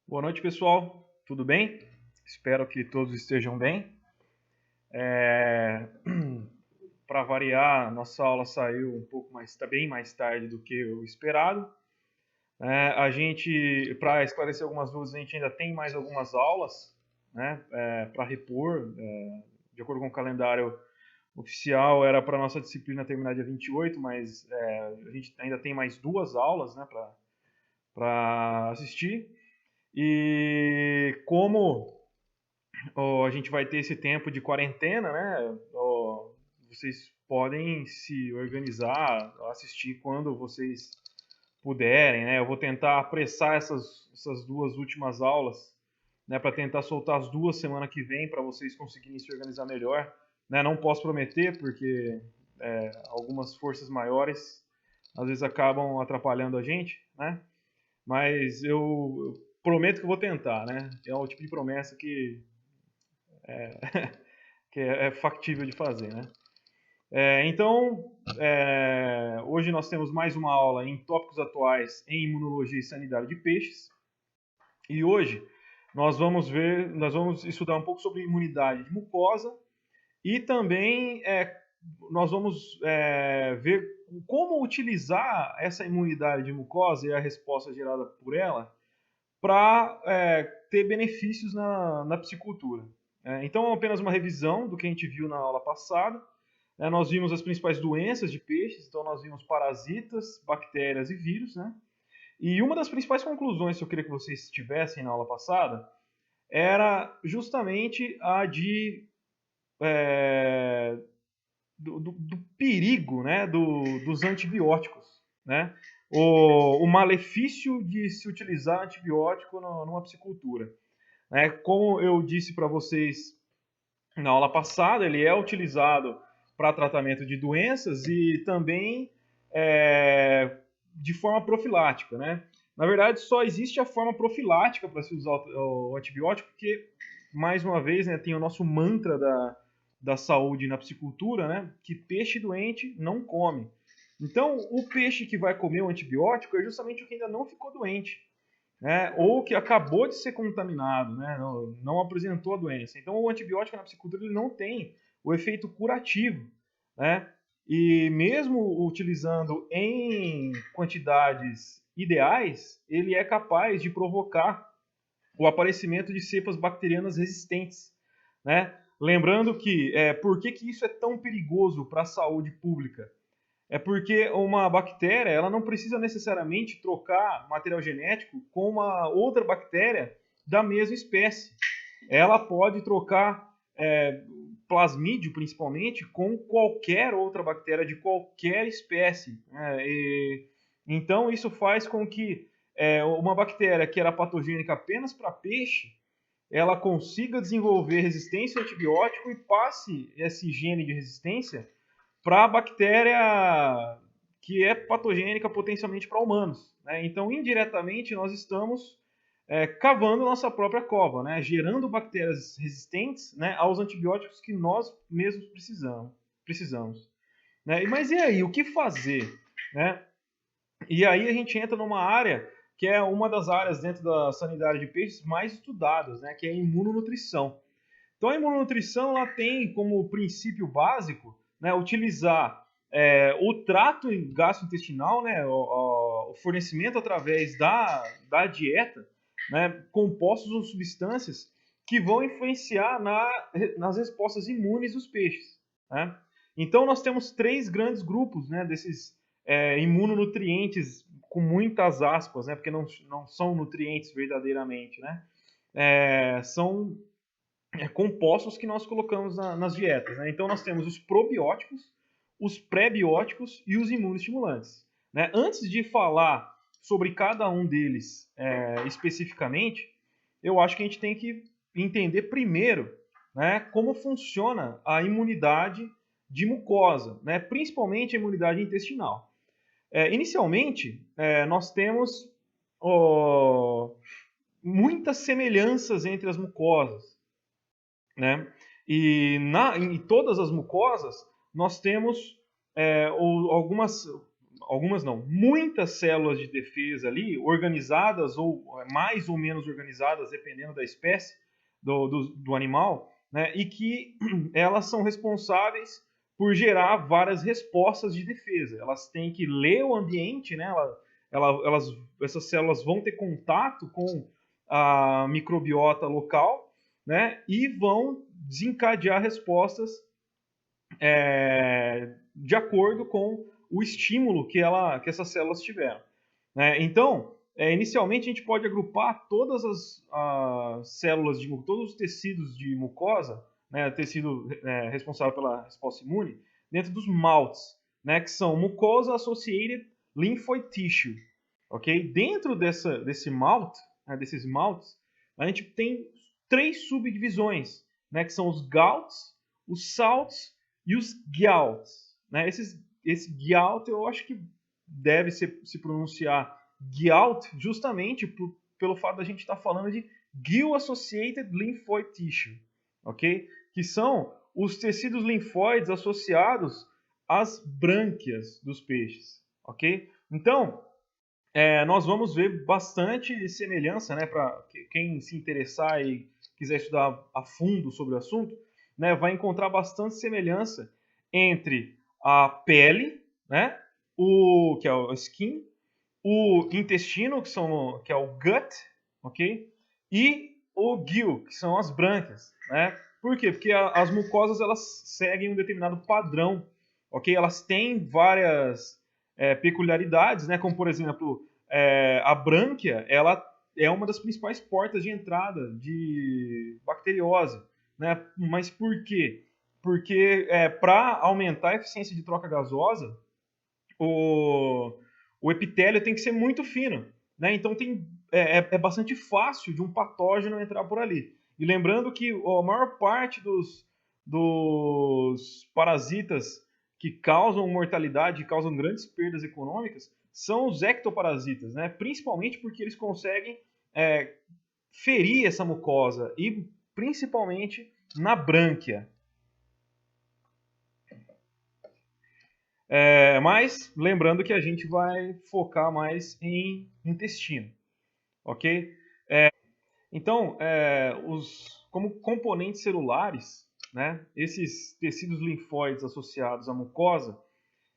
Boa noite, pessoal. Tudo bem? Espero que todos estejam bem. Para variar, nossa aula saiu está bem mais tarde do que o esperado. Para esclarecer algumas dúvidas, a gente ainda tem mais algumas aulas, né, para repor. De acordo com o calendário oficial, era para nossa disciplina terminar dia 28, mas a gente ainda tem mais duas aulas, né, para assistir. E como a gente vai ter esse tempo de quarentena, né? Vocês podem se organizar, assistir quando vocês puderem, né? Eu vou tentar apressar essas duas últimas aulas, né? Para tentar soltar as duas semana que vem, para vocês conseguirem se organizar melhor. Né? Não posso prometer, porque algumas forças maiores às vezes acabam atrapalhando a gente, né? Mas eu prometo que eu vou tentar, né? É o tipo de promessa que é factível de fazer, né? Hoje nós temos mais uma aula em tópicos atuais em imunologia e sanidade de peixes. E hoje nós vamos estudar um pouco sobre imunidade de mucosa e também nós vamos ver como utilizar essa imunidade de mucosa e a resposta gerada por ela para ter benefícios na piscicultura. Então, é apenas uma revisão do que a gente viu na aula passada. Nós vimos as principais doenças de peixes, então nós vimos parasitas, bactérias e vírus, né? E uma das principais conclusões que eu queria que vocês tivessem na aula passada era justamente a do perigo, né, dos antibióticos, né? O malefício de se utilizar antibiótico numa piscicultura. Como eu disse para vocês na aula passada, ele é utilizado para tratamento de doenças e também de forma profilática, né? Na verdade, só existe a forma profilática para se usar o antibiótico, porque, mais uma vez, né, tem o nosso mantra da saúde na piscicultura, né, que peixe doente não come. Então, o peixe que vai comer o antibiótico é justamente o que ainda não ficou doente, né, ou que acabou de ser contaminado, né, não apresentou a doença. Então, o antibiótico na piscicultura ele não tem o efeito curativo, né? E mesmo utilizando em quantidades ideais, ele é capaz de provocar o aparecimento de cepas bacterianas resistentes, né? Lembrando que por que isso é tão perigoso para a saúde pública? É porque uma bactéria ela não precisa necessariamente trocar material genético com uma outra bactéria da mesma espécie. Ela pode trocar plasmídio, principalmente, com qualquer outra bactéria de qualquer espécie. Então, isso faz com que uma bactéria que era patogênica apenas para peixe, ela consiga desenvolver resistência ao antibiótico e passe esse gene de resistência para a bactéria que é patogênica potencialmente para humanos. Né? Então, indiretamente, nós estamos cavando nossa própria cova, né? Gerando bactérias resistentes, né, aos antibióticos que nós mesmos precisamos. Né? Mas e aí, o que fazer? Né? E aí a gente entra numa área que é uma das áreas dentro da sanidade de peixes mais estudadas, né, que é a imunonutrição. Então, a imunonutrição ela tem como princípio básico, né, utilizar o trato gastrointestinal, né, o fornecimento através da dieta, né, compostos ou substâncias que vão influenciar nas respostas imunes dos peixes. Né? Então, nós temos três grandes grupos, né, desses imunonutrientes, com muitas aspas, né, porque não são nutrientes verdadeiramente. Né? São compostos que nós colocamos nas dietas. Né? Então, nós temos os probióticos, os pré-bióticos e os imunoestimulantes. Né? Antes de falar sobre cada um deles especificamente, eu acho que a gente tem que entender primeiro, né, como funciona a imunidade de mucosa, né, principalmente a imunidade intestinal. Inicialmente, nós temos muitas semelhanças entre as mucosas. Né? Em todas as mucosas, nós temos algumas algumas não, muitas células de defesa ali, organizadas ou mais ou menos organizadas, dependendo da espécie do animal, né, e que elas são responsáveis por gerar várias respostas de defesa. Elas têm que ler o ambiente, né, essas células vão ter contato com a microbiota local, né, e vão desencadear respostas de acordo com o estímulo que essas células tiveram. Né? Então, inicialmente a gente pode agrupar todas as células, todos os tecidos de mucosa, né, tecido responsável pela resposta imune, dentro dos MALTs, né, que são Mucosa Associated Lymphoid Tissue. Okay? Dentro desse MALT, desses MALTs, a gente tem 3 subdivisões, né, que são os GALTs, os SALTs e os GALTs. Né? Esse GALT eu acho que deve se pronunciar GALT justamente pelo fato da gente estar falando de Gill-Associated Lymphoid Tissue, ok? Que são os tecidos linfóides associados às brânquias dos peixes, ok? Então, nós vamos ver bastante semelhança, né, para quem se interessar e quiser estudar a fundo sobre o assunto, né, vai encontrar bastante semelhança entre a pele, né, que é o skin, o intestino, que é o gut, ok? E o gill, que são as brânquias, né? Por quê? Porque as mucosas elas seguem um determinado padrão, ok? Elas têm várias peculiaridades, né? Como por exemplo, a brânquia, ela é uma das principais portas de entrada de bacteriose, né? Mas por quê? Porque para aumentar a eficiência de troca gasosa, o epitélio tem que ser muito fino, né? Então é bastante fácil de um patógeno entrar por ali. E lembrando que a maior parte dos parasitas que causam mortalidade, que causam grandes perdas econômicas, são os ectoparasitas, né? Principalmente porque eles conseguem ferir essa mucosa e principalmente na brânquia. Mas lembrando que a gente vai focar mais em intestino, ok? Então, como componentes celulares, né, esses tecidos linfóides associados à mucosa,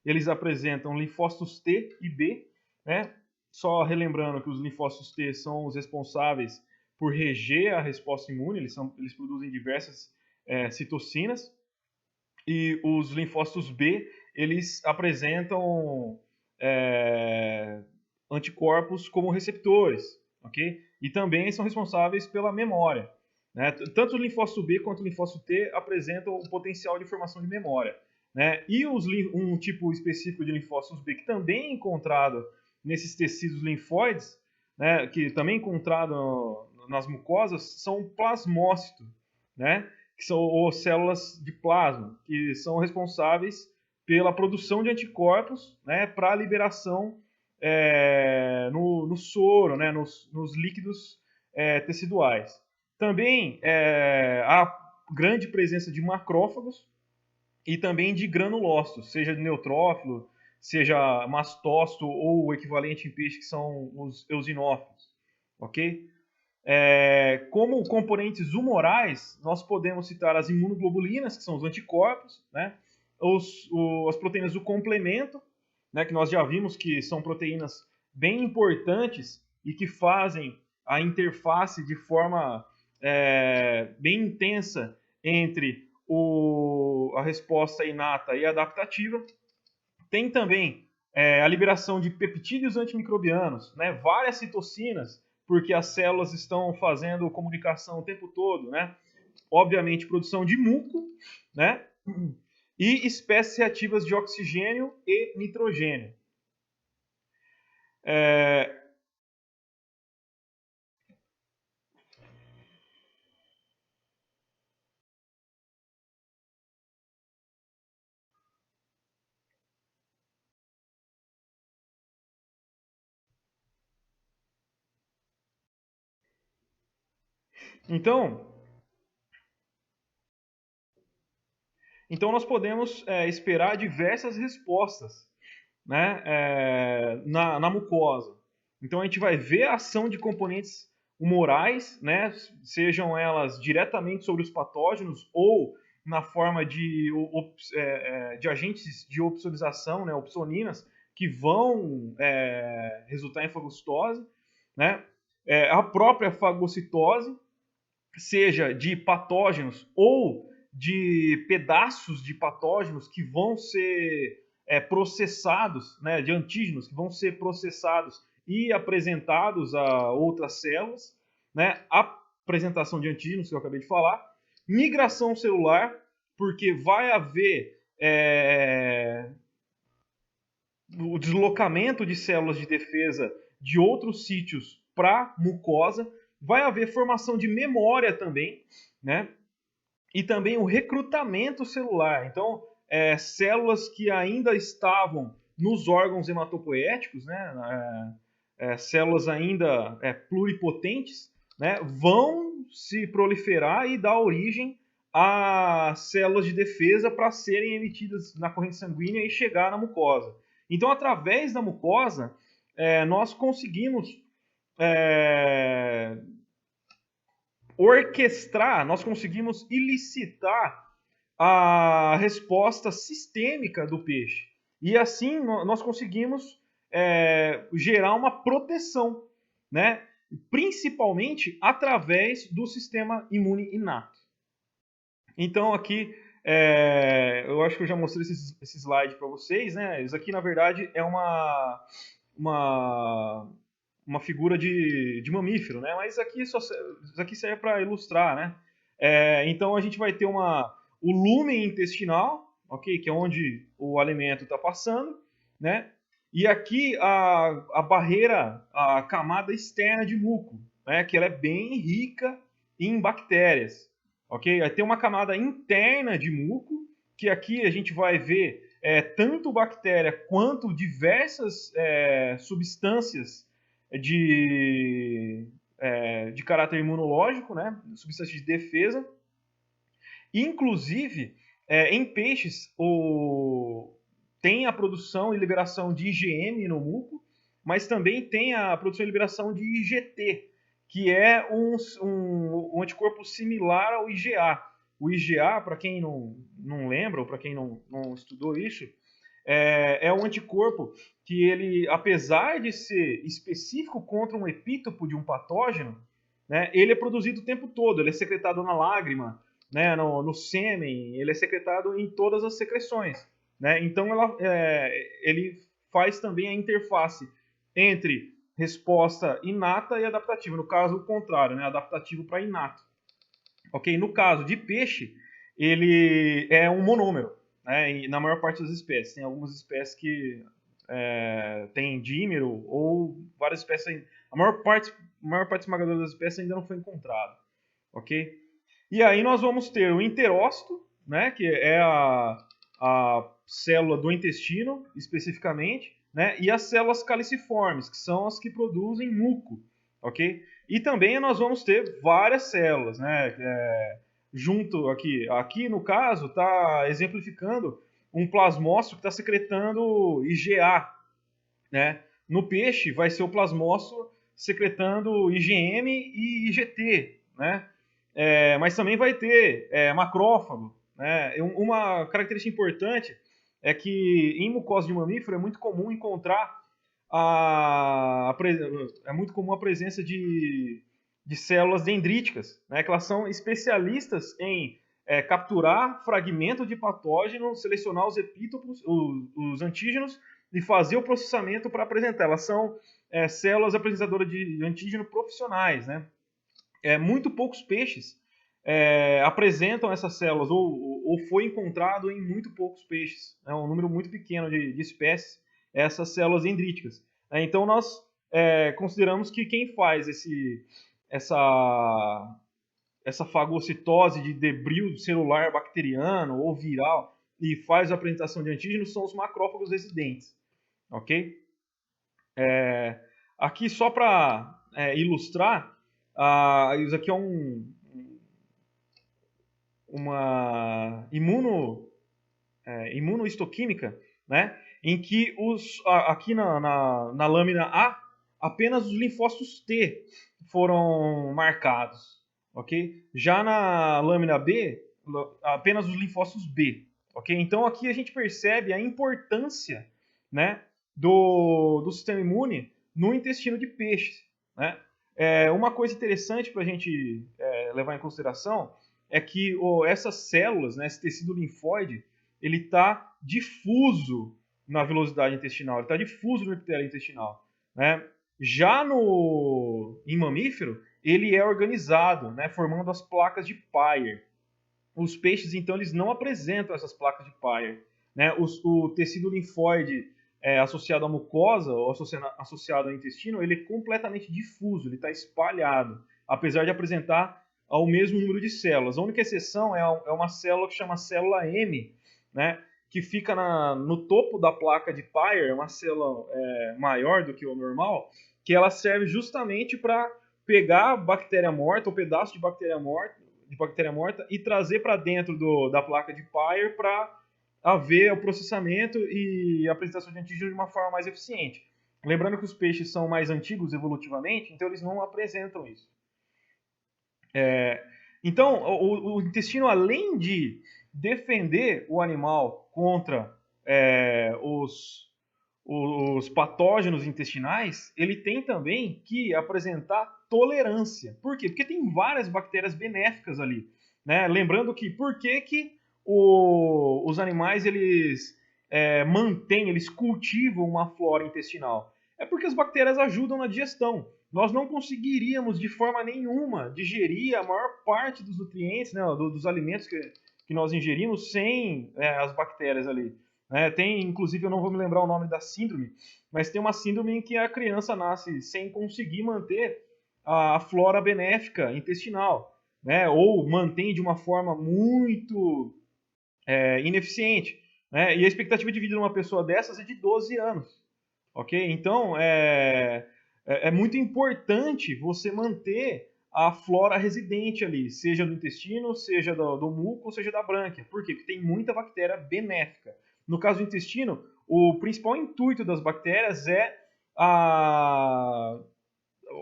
eles apresentam linfócitos T e B, né? Só relembrando que os linfócitos T são os responsáveis por reger a resposta imune, eles produzem diversas citocinas, e os linfócitos B, eles apresentam anticorpos como receptores, ok? E também são responsáveis pela memória. Né? Tanto o linfócito B quanto o linfócito T apresentam o potencial de formação de memória. Né? E um tipo específico de linfócitos B, que também é encontrado nesses tecidos linfóides, né, que também é encontrado nas mucosas, são plasmócitos, né? Que são células de plasma, que são responsáveis pela produção de anticorpos, né, para a liberação no soro, né, nos líquidos teciduais. Também há grande presença de macrófagos e também de granulócitos, seja de neutrófilo, seja mastócito ou o equivalente em peixe, que são os eosinófilos. Ok? Como componentes humorais, nós podemos citar as imunoglobulinas, que são os anticorpos, né? As proteínas do complemento, né? Que nós já vimos que são proteínas bem importantes e que fazem a interface de forma bem intensa entre a resposta inata e adaptativa. Tem também a liberação de peptídeos antimicrobianos, né? Várias citocinas, porque as células estão fazendo comunicação o tempo todo, né? Obviamente, produção de muco, né? E espécies reativas de oxigênio e nitrogênio. Então nós podemos esperar diversas respostas, né, na mucosa. Então a gente vai ver a ação de componentes humorais, né, sejam elas diretamente sobre os patógenos ou na forma de agentes de opsonização, né, opsoninas, que vão resultar em fagocitose, né? A própria fagocitose, seja de patógenos ou de pedaços de patógenos que vão ser processados, né, de antígenos que vão ser processados e apresentados a outras células, né, apresentação de antígenos que eu acabei de falar, migração celular, porque vai haver o deslocamento de células de defesa de outros sítios para mucosa, vai haver formação de memória também, né? E também o recrutamento celular. Então, células que ainda estavam nos órgãos hematopoéticos, né? Células ainda pluripotentes, né? Vão se proliferar e dar origem a células de defesa para serem emitidas na corrente sanguínea e chegar na mucosa. Então, através da mucosa, nós conseguimos orquestrar, nós conseguimos ilicitar a resposta sistêmica do peixe. E assim nós conseguimos gerar uma proteção, né? Principalmente através do sistema imune inato. Então aqui, eu acho que eu já mostrei esse slide para vocês, né? Isso aqui, na verdade, é uma figura de mamífero, né? Mas isso aqui serve para ilustrar, né? Então a gente vai ter o lúmen intestinal, ok? Que é onde o alimento está passando, né? E aqui a barreira, a camada externa de muco, né? Que ela é bem rica em bactérias, ok? Aí tem uma camada interna de muco, que aqui a gente vai ver tanto bactéria quanto diversas substâncias de caráter imunológico, né? Substâncias de defesa. Inclusive, em peixes, tem a produção e liberação de IgM no muco, mas também tem a produção e liberação de IgT, que é um anticorpo similar ao IgA. O IgA, para quem não lembra, ou para quem não estudou isso, é um anticorpo que ele, apesar de ser específico contra um epítopo de um patógeno, né, ele é produzido o tempo todo, ele é secretado na lágrima, né, no sêmen, ele é secretado em todas as secreções. Né? Então ele faz também a interface entre resposta inata e adaptativa. No caso, o contrário, né? Adaptativo para inato. Ok? No caso de peixe, ele é um monômero, né? E na maior parte das espécies. Tem algumas espécies que tem dímero ou várias espécies. A maior parte esmagadora das espécies ainda não foi encontrada. Ok? E aí nós vamos ter o enterócito, né? Que é a célula do intestino, especificamente, né? E as células caliciformes, que são as que produzem muco, ok? E também nós vamos ter várias células, né? Junto aqui no caso está exemplificando um plasmócito que está secretando IgA, né? No peixe vai ser o plasmócito secretando IgM e IgT, né? Mas também vai ter macrófago, né? Uma característica importante é que em mucosa de mamífero é muito comum encontrar é muito comum a presença de células dendríticas, né? Que elas são especialistas em capturar fragmentos de patógeno, selecionar os epítopos, os antígenos e fazer o processamento para apresentar. Elas são células apresentadoras de antígeno profissionais, né? Muito poucos peixes apresentam essas células, ou foi encontrado em muito poucos peixes. É um número muito pequeno de espécies, essas células dendríticas. Então, nós consideramos que quem faz essa fagocitose de debris celular bacteriano ou viral e faz a apresentação de antígenos são os macrófagos residentes. Ok? Aqui, só para ilustrar, isso aqui é uma imunohistoquímica, né? em que aqui na lâmina A, apenas os linfócitos T foram marcados, ok? Já na lâmina B, apenas os linfócitos B, ok? Então aqui a gente percebe a importância, né, do sistema imune no intestino de peixes, né? Uma coisa interessante para a gente levar em consideração é que essas células, né, esse tecido linfóide, ele está difuso na velocidade intestinal, ele está difuso no epitélio intestinal, né? Já em mamífero, ele é organizado, né, formando as placas de Peyer. Os peixes, então, eles não apresentam essas placas de Peyer, né? O tecido linfóide associado à mucosa ou associado ao intestino, ele é completamente difuso, ele está espalhado, apesar de apresentar o mesmo número de células. A única exceção é uma célula que chama célula M, né? Que fica no topo da placa de Peyer, uma célula maior do que o normal, que ela serve justamente para pegar bactéria morta, ou pedaço de bactéria morta e trazer para dentro da placa de Peyer para haver o processamento e a apresentação de antígeno de uma forma mais eficiente. Lembrando que os peixes são mais antigos evolutivamente, então eles não apresentam isso. Então, o intestino, além de defender o animal contra os patógenos intestinais, ele tem também que apresentar tolerância. Por quê? Porque tem várias bactérias benéficas ali, né? Lembrando que por que os animais eles mantêm, eles cultivam uma flora intestinal? É porque as bactérias ajudam na digestão. Nós não conseguiríamos de forma nenhuma digerir a maior parte dos nutrientes, né, dos alimentos que nós ingerimos sem as bactérias ali. Tem, inclusive, eu não vou me lembrar o nome da síndrome, mas tem uma síndrome em que a criança nasce sem conseguir manter a flora benéfica intestinal, né? Ou mantém de uma forma muito ineficiente, né? E a expectativa de vida de uma pessoa dessas é de 12 anos, ok? Então, é muito importante você manter a flora residente ali, seja do intestino, seja do muco, seja da brânquia. Por quê? Porque tem muita bactéria benéfica. No caso do intestino, o principal intuito das bactérias é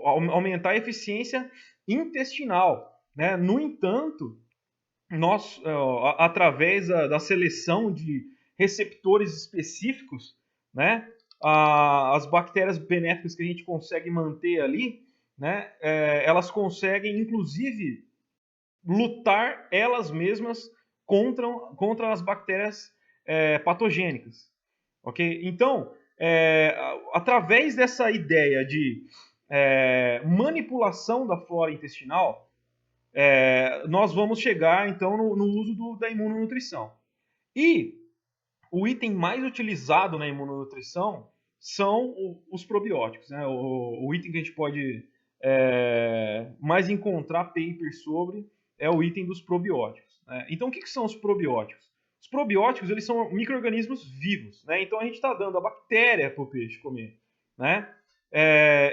aumentar a eficiência intestinal, né? No entanto, nós, através da seleção de receptores específicos, né? As bactérias benéficas que a gente consegue manter ali, né? Elas conseguem, inclusive, lutar elas mesmas contra as bactérias patogênicas, ok? Então, através dessa ideia de manipulação da flora intestinal, nós vamos chegar, então, no uso da imunonutrição. E o item mais utilizado na imunonutrição são os probióticos, né? O item que a gente pode mais encontrar papers sobre é o item dos probióticos, né? Então, o que são os probióticos? Os probióticos, eles são micro-organismos vivos, né? Então, a gente está dando a bactéria para o peixe comer, né?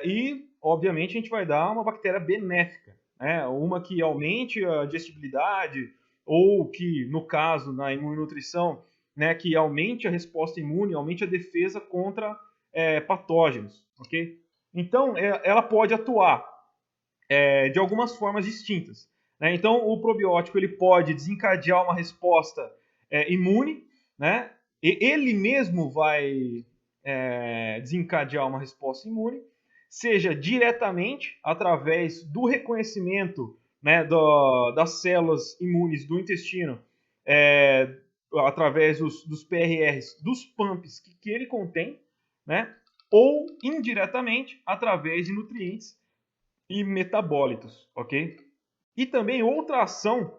E, obviamente, a gente vai dar uma bactéria benéfica, né? Uma que aumente a digestibilidade ou que, no caso, na imunonutrição, né, que aumente a resposta imune, aumente a defesa contra patógenos, ok? Então, ela pode atuar de algumas formas distintas, né? Então, o probiótico ele pode desencadear uma resposta imune, né? E ele mesmo vai desencadear uma resposta imune, seja diretamente através do reconhecimento, né, das células imunes do intestino, através dos PRRs, dos pumps que ele contém, né? Ou indiretamente através de nutrientes e metabólitos, ok? E também outra ação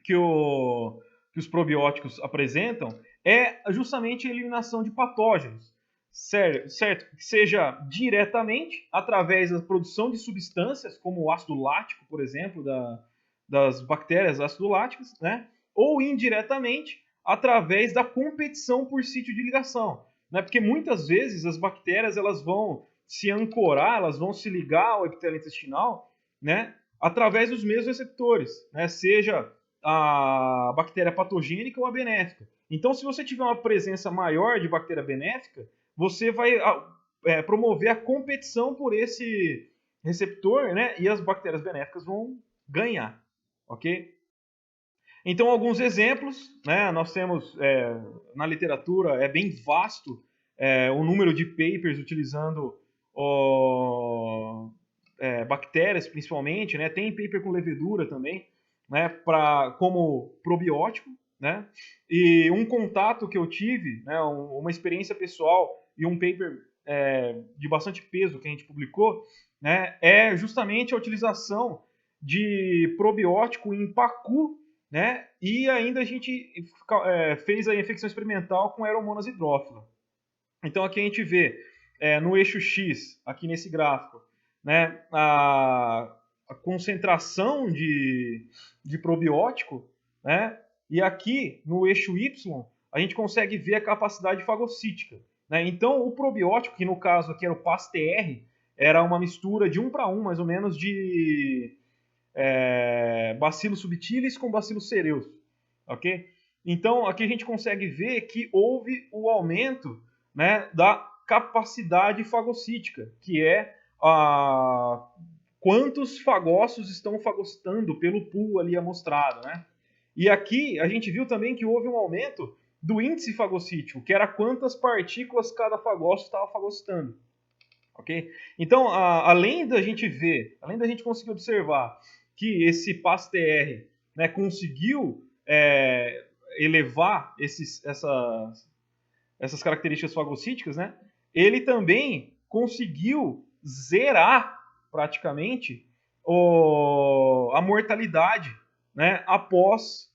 que os probióticos apresentam é justamente a eliminação de patógenos, certo? Que seja diretamente através da produção de substâncias, como o ácido lático, por exemplo, das bactérias ácido láticas, né? Ou indiretamente através da competição por sítio de ligação, né? Porque muitas vezes as bactérias elas vão se ancorar, elas vão se ligar ao epitélio intestinal, né? Através dos mesmos receptores, né? Seja a bactéria patogênica ou a benéfica. Então, se você tiver uma presença maior de bactéria benéfica, você vai promover a competição por esse receptor, né? E as bactérias benéficas vão ganhar, ok? Então, alguns exemplos, né? Nós temos na literatura, é bem vasto o número de papers utilizando bactérias, principalmente, né? Tem paper com levedura também, né? Como probiótico, né? E um contato que eu tive, né? Uma experiência pessoal e um paper de bastante peso que a gente publicou, né? É justamente a utilização de probiótico em pacu, né? E ainda a gente fez a infecção experimental com Aeromonas hydrophila. Então aqui a gente vê no eixo X, aqui nesse gráfico, né, a concentração de probiótico, né? E aqui no eixo Y a gente consegue ver a capacidade fagocítica, né? Então o probiótico, que no caso aqui era o PAS-TR, era uma mistura de 1 para 1, mais ou menos, de Bacillus subtilis com Bacillus cereus, ok? Então aqui a gente consegue ver que houve o aumento, né, da capacidade fagocítica, que é quantos fagócitos estão fagocitando pelo pool ali amostrado, né? E aqui a gente viu também que houve um aumento do índice fagocítico, que era quantas partículas cada fagócito estava fagocitando, ok? Então, além da gente ver, além da gente conseguir observar que esse PAS-TR, né, conseguiu elevar essas características fagocíticas, né, ele também conseguiu zerar praticamente a mortalidade, né, após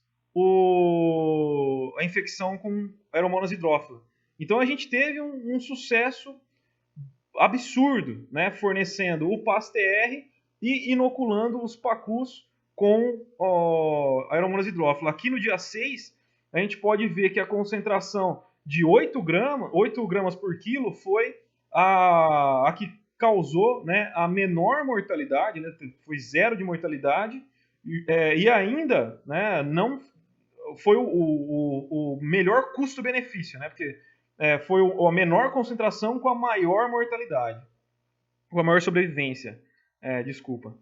a infecção com Aeromonas hydrophila. Então a gente teve um sucesso absurdo, né, fornecendo o PAS-TR e inoculando os pacus com Aeromonas hydrophila. Aqui no dia 6, a gente pode ver que a concentração de 8 gramas por quilo foi a que causou, né, a menor mortalidade, né, foi 0 de mortalidade, e ainda, né, não foi o melhor custo-benefício, né, porque foi a menor concentração com a maior mortalidade, com a maior sobrevivência, desculpa.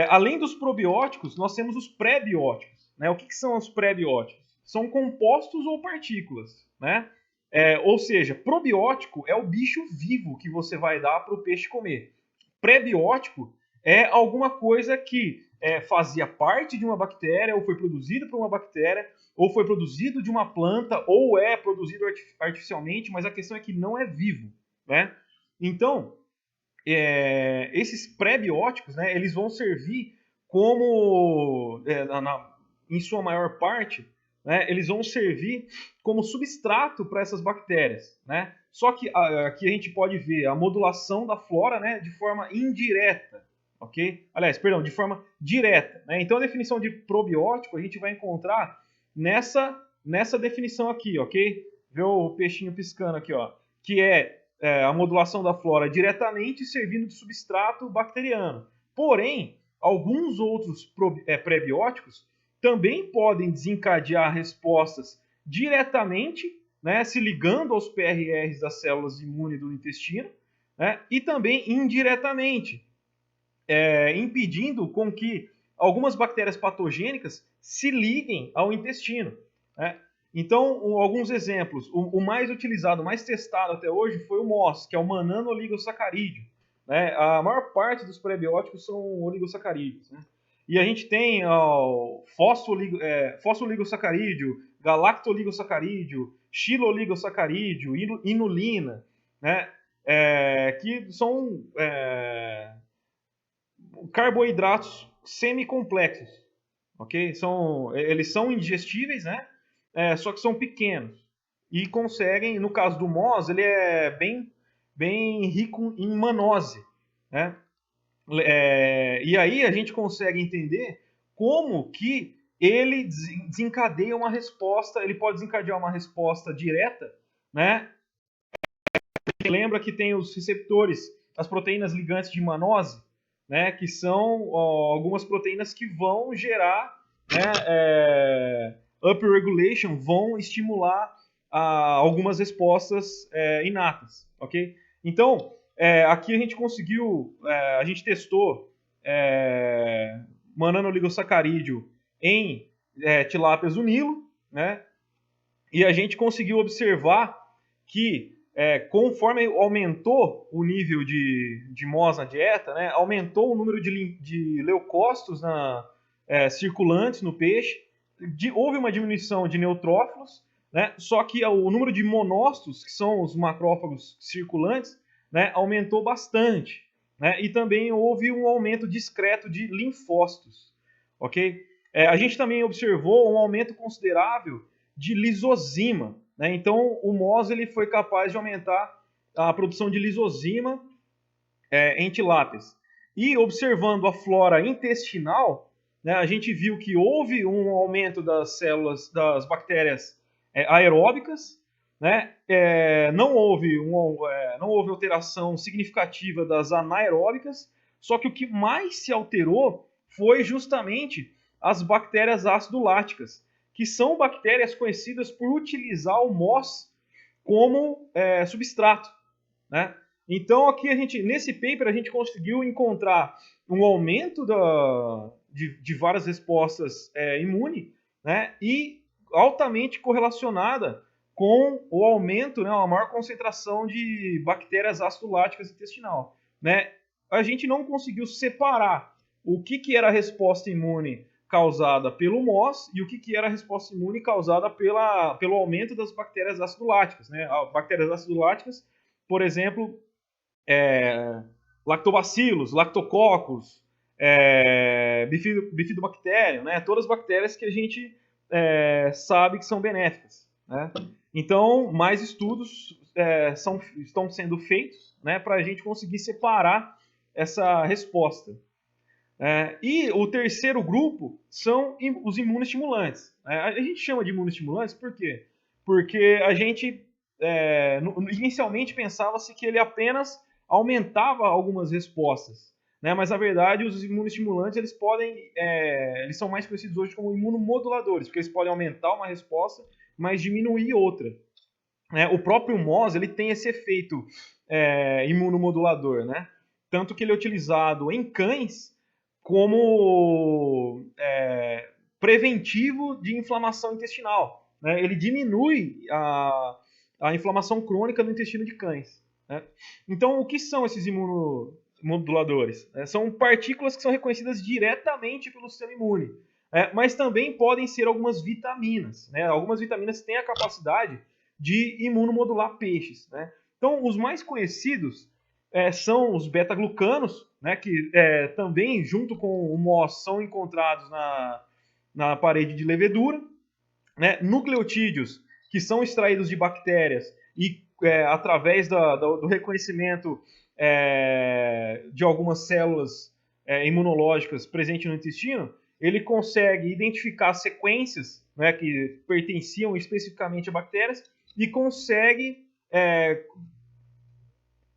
Além dos probióticos, nós temos os pré-bióticos, né? O que são os pré-bióticos? São compostos ou partículas, né? Ou seja, probiótico é o bicho vivo que você vai dar para o peixe comer. Pré-biótico é alguma coisa que fazia parte de uma bactéria, ou foi produzido por uma bactéria, ou foi produzido de uma planta, ou é produzido artificialmente, mas a questão é que não é vivo, né? Então, esses pré-bióticos, né, eles vão servir como, em sua maior parte, né, eles vão servir como substrato para essas bactérias, né? Só que aqui a gente pode ver a modulação da flora, né, de forma indireta, ok? Aliás, perdão, de forma direta, né? Então a definição de probiótico a gente vai encontrar nessa definição aqui, ok? Vê o peixinho piscando aqui, ó, que a modulação da flora diretamente servindo de substrato bacteriano. Porém, alguns outros pré-bióticos também podem desencadear respostas diretamente, né, se ligando aos PRRs das células imunes do intestino, né, e também indiretamente, impedindo com que algumas bactérias patogênicas se liguem ao intestino, né? Então, alguns exemplos. O mais utilizado, mais testado até hoje foi o MOS, que é o manano oligosacarídeo, né? A maior parte dos prebióticos são oligosacarídeos, né? E a gente tem fosfoligosacarídeo, galactooligosacarídeo, xiloligosacarídeo, inulina, né? Que são carboidratos semicomplexos, ok? Eles são indigestíveis, né? Só que são pequenos e conseguem, no caso do MOS, ele é bem rico em manose, né? E aí a gente consegue entender como que ele desencadeia uma resposta, ele pode desencadear uma resposta direta, né? Lembra que tem os receptores, as proteínas ligantes de manose, né? Que são algumas proteínas que vão gerar, né, upregulation vão estimular algumas respostas inatas, ok? Então, aqui a gente conseguiu, a gente testou mananooligosacarídeo em tilápias do Nilo, né? E a gente conseguiu observar que conforme aumentou o nível de MOS na dieta, né, aumentou o número de leucócitos circulantes no peixe, houve uma diminuição de neutrófilos, né, só que o número de monócitos, que são os macrófagos circulantes, né, aumentou bastante. Né, e também houve um aumento discreto de linfócitos. Okay? A gente também observou um aumento considerável de lisozima. Né? Então, o MOS ele foi capaz de aumentar a produção de lisozima em tilápias. E observando a flora intestinal, né, a gente viu que houve um aumento das células, das bactérias aeróbicas, né? Não houve alteração significativa das anaeróbicas, só que o que mais se alterou foi justamente as bactérias ácido-láticas, que são bactérias conhecidas por utilizar o MOS como substrato, né? Então aqui nesse paper a gente conseguiu encontrar um aumento de várias respostas imune, né? E altamente correlacionada com o aumento, né, uma maior concentração de bactérias ácido-láticas intestinal, né? A gente não conseguiu separar o que era a resposta imune causada pelo MOS e o que era a resposta imune causada pelo aumento das bactérias ácido-láticas, né? Bactérias ácido-láticas, por exemplo, lactobacilos, lactococcus, bifidobacterium, né? Todas as bactérias que a gente sabe que são benéficas. Né? Então, mais estudos estão sendo feitos, né, para a gente conseguir separar essa resposta. E o terceiro grupo são os imunoestimulantes. A gente chama de imunoestimulantes por quê? Porque a gente inicialmente pensava-se que ele apenas aumentava algumas respostas, né? Mas na verdade os imunoestimulantes eles são mais conhecidos hoje como imunomoduladores, porque eles podem aumentar uma resposta, mas diminuir outra. Né? O próprio MOS ele tem esse efeito imunomodulador, né? Tanto que ele é utilizado em cães como preventivo de inflamação intestinal. Né? Ele diminui a inflamação crônica no intestino de cães. Né? Então, o que são esses imunomoduladores? São partículas que são reconhecidas diretamente pelo sistema imune, mas também podem ser algumas vitaminas. Né? Algumas vitaminas têm a capacidade de imunomodular peixes. Né? Então, os mais conhecidos são os beta-glucanos, né, que também, junto com o MOS, são encontrados na parede de levedura. Né? Nucleotídeos, que são extraídos de bactérias e através do reconhecimento de algumas células imunológicas presentes no intestino, ele consegue identificar sequências, né, que pertenciam especificamente a bactérias e consegue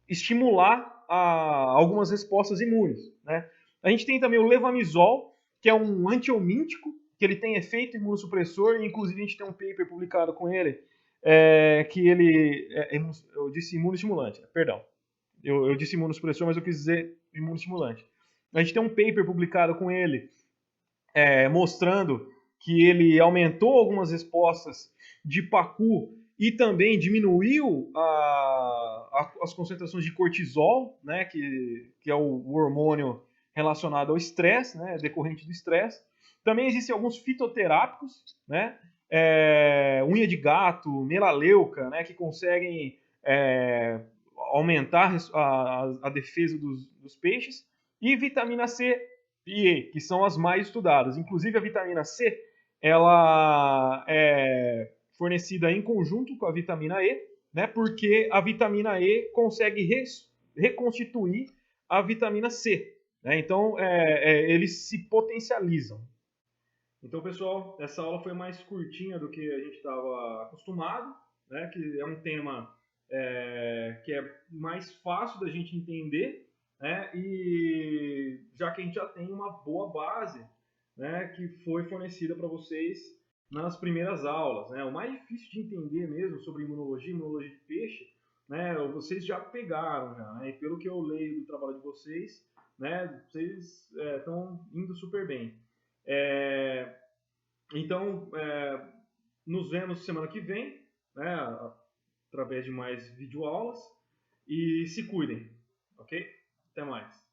estimular algumas respostas imunes. Né? A gente tem também o levamisol, que é um antiomíntico, que ele tem efeito imunossupressor, e inclusive a gente tem um paper publicado com ele, que ele... eu disse imunoestimulante, perdão. Eu disse imunossupressor, mas eu quis dizer imunoestimulante. A gente tem um paper publicado com ele, mostrando que ele aumentou algumas respostas de PACU e também diminuiu as concentrações de cortisol, né, que é o hormônio relacionado ao estresse, né, decorrente do estresse. Também existem alguns fitoterápicos, né, unha de gato, melaleuca, né, que conseguem aumentar a defesa dos peixes, e vitamina C e E, que são as mais estudadas. Inclusive a vitamina C, ela é fornecida em conjunto com a vitamina E, né, porque a vitamina E consegue reconstituir a vitamina C. Né? Então, eles se potencializam. Então, pessoal, essa aula foi mais curtinha do que a gente estava acostumado, né, que é um tema que é mais fácil da gente entender, né, e já que a gente já tem uma boa base, né, que foi fornecida para vocês nas primeiras aulas, né? O mais difícil de entender mesmo sobre imunologia de peixe, né? Vocês já pegaram, já, né? E pelo que eu leio do trabalho de vocês, né? Vocês estão indo super bem. Então, nos vemos semana que vem, né? Através de mais videoaulas e se cuidem, ok? Até mais.